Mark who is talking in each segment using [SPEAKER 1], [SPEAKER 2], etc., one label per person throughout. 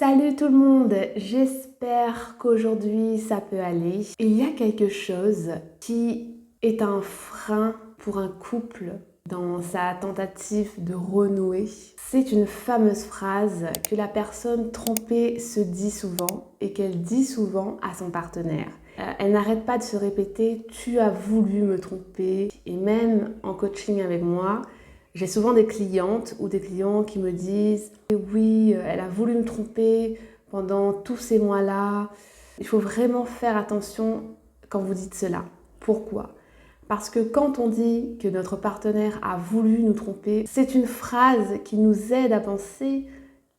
[SPEAKER 1] Salut tout le monde, j'espère qu'aujourd'hui ça peut aller. Il y a quelque chose qui est un frein pour un couple dans sa tentative de renouer. C'est une fameuse phrase que la personne trompée se dit souvent et qu'elle dit souvent à son partenaire. Elle n'arrête pas de se répéter « tu as voulu me tromper » et même en coaching avec moi, j'ai souvent des clientes ou des clients qui me disent « oui, elle a voulu me tromper pendant tous ces mois-là ». Il faut vraiment faire attention quand vous dites cela. Pourquoi ? Parce que quand on dit que notre partenaire a voulu nous tromper, c'est une phrase qui nous aide à penser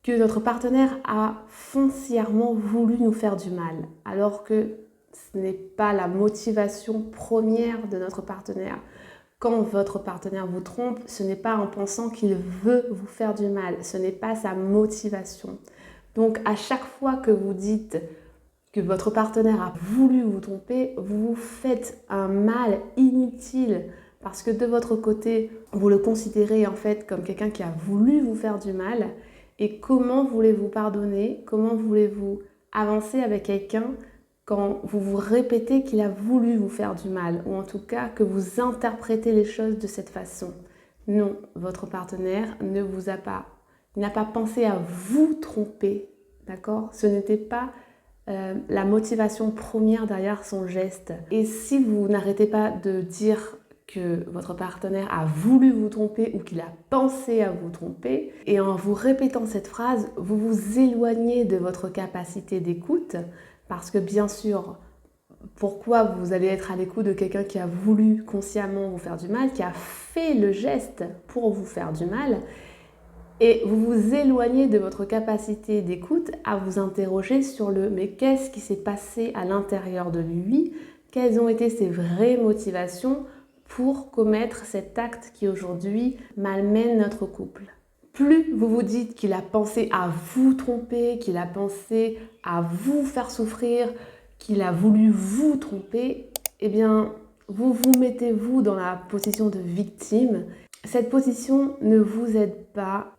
[SPEAKER 1] que notre partenaire a foncièrement voulu nous faire du mal, alors que ce n'est pas la motivation première de notre partenaire. Quand votre partenaire vous trompe, ce n'est pas en pensant qu'il veut vous faire du mal, ce n'est pas sa motivation. Donc à chaque fois que vous dites que votre partenaire a voulu vous tromper, vous vous faites un mal inutile parce que de votre côté, vous le considérez en fait comme quelqu'un qui a voulu vous faire du mal. Et comment voulez-vous pardonner? Comment voulez-vous avancer avec quelqu'un quand vous vous répétez qu'il a voulu vous faire du mal, ou en tout cas que vous interprétez les choses de cette façon? Non, votre partenaire ne vous a pas, il n'a pas pensé à vous tromper, d'accord? Ce n'était pas la motivation première derrière son geste. Et si vous n'arrêtez pas de dire que votre partenaire a voulu vous tromper ou qu'il a pensé à vous tromper, et en vous répétant cette phrase, vous vous éloignez de votre capacité d'écoute. Parce que bien sûr, pourquoi vous allez être à l'écoute de quelqu'un qui a voulu consciemment vous faire du mal, qui a fait le geste pour vous faire du mal, et vous vous éloignez de votre capacité d'écoute à vous interroger sur le « mais qu'est-ce qui s'est passé à l'intérieur de lui ? Quelles ont été ses vraies motivations pour commettre cet acte qui aujourd'hui malmène notre couple ?» Plus vous vous dites qu'il a pensé à vous tromper, qu'il a pensé à vous faire souffrir, qu'il a voulu vous tromper, eh bien, vous vous mettez vous dans la position de victime. Cette position ne vous aide pas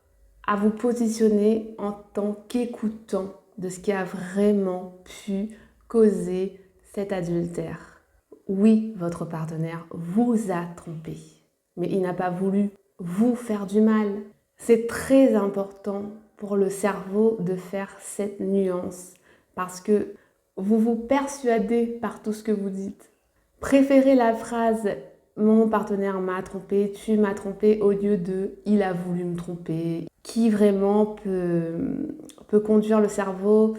[SPEAKER 1] à vous positionner en tant qu'écoutant de ce qui a vraiment pu causer cet adultère. Oui, votre partenaire vous a trompé, mais il n'a pas voulu vous faire du mal. C'est très important pour le cerveau de faire cette nuance parce que vous vous persuadez par tout ce que vous dites. Préférez la phrase « mon partenaire m'a trompé, tu m'as trompé » au lieu de « il a voulu me tromper » qui vraiment peut conduire le cerveau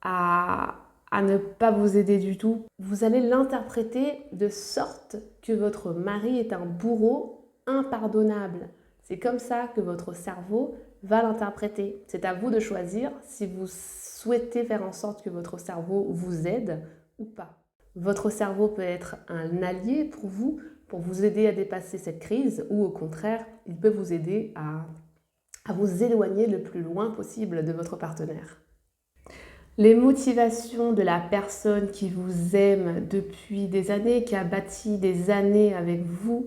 [SPEAKER 1] à ne pas vous aider du tout. Vous allez l'interpréter de sorte que votre mari est un bourreau impardonnable. C'est comme ça que votre cerveau va l'interpréter. C'est à vous de choisir si vous souhaitez faire en sorte que votre cerveau vous aide ou pas. Votre cerveau peut être un allié pour vous aider à dépasser cette crise, ou au contraire, il peut vous aider à vous éloigner le plus loin possible de votre partenaire. Les motivations de la personne qui vous aime depuis des années, qui a bâti des années avec vous,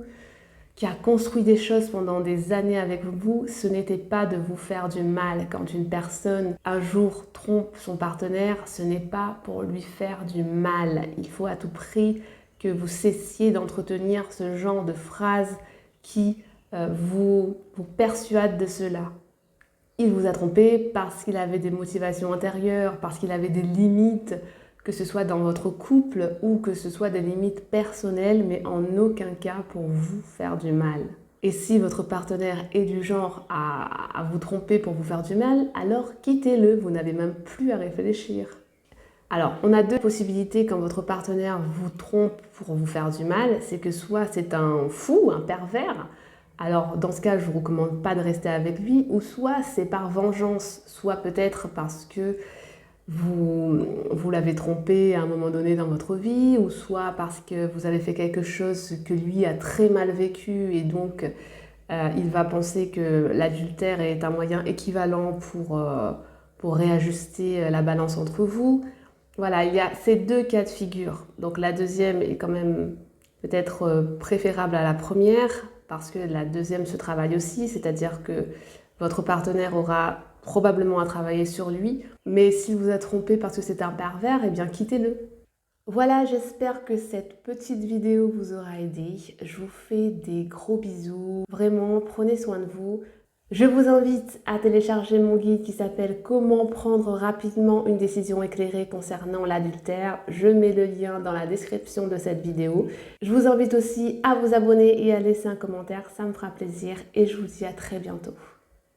[SPEAKER 1] qui a construit des choses pendant des années avec vous, ce n'était pas de vous faire du mal. Quand une personne un jour trompe son partenaire, ce n'est pas pour lui faire du mal. Il faut à tout prix que vous cessiez d'entretenir ce genre de phrases qui vous persuadent de cela. Il vous a trompé parce qu'il avait des motivations intérieures, parce qu'il avait des limites, que ce soit dans votre couple ou que ce soit des limites personnelles, mais en aucun cas pour vous faire du mal. Et si votre partenaire est du genre à vous tromper pour vous faire du mal, alors quittez-le, vous n'avez même plus à réfléchir. Alors, on a deux possibilités quand votre partenaire vous trompe pour vous faire du mal, c'est que soit c'est un fou, un pervers, alors dans ce cas je ne vous recommande pas de rester avec lui, ou soit c'est par vengeance, soit peut-être parce que vous l'avez trompé à un moment donné dans votre vie, ou soit parce que vous avez fait quelque chose que lui a très mal vécu et donc il va penser que l'adultère est un moyen équivalent pour réajuster la balance entre vous. Voilà, il y a ces deux cas de figure. Donc la deuxième est quand même peut-être préférable à la première parce que la deuxième se travaille aussi, c'est-à-dire que votre partenaire aura probablement à travailler sur lui. Mais s'il vous a trompé parce que c'est un pervers, eh bien quittez-le. Voilà, j'espère que cette petite vidéo vous aura aidé. Je vous fais des gros bisous. Vraiment, prenez soin de vous. Je vous invite à télécharger mon guide qui s'appelle « Comment prendre rapidement une décision éclairée concernant l'adultère ». Je mets le lien dans la description de cette vidéo. Je vous invite aussi à vous abonner et à laisser un commentaire, ça me fera plaisir et je vous dis à très bientôt.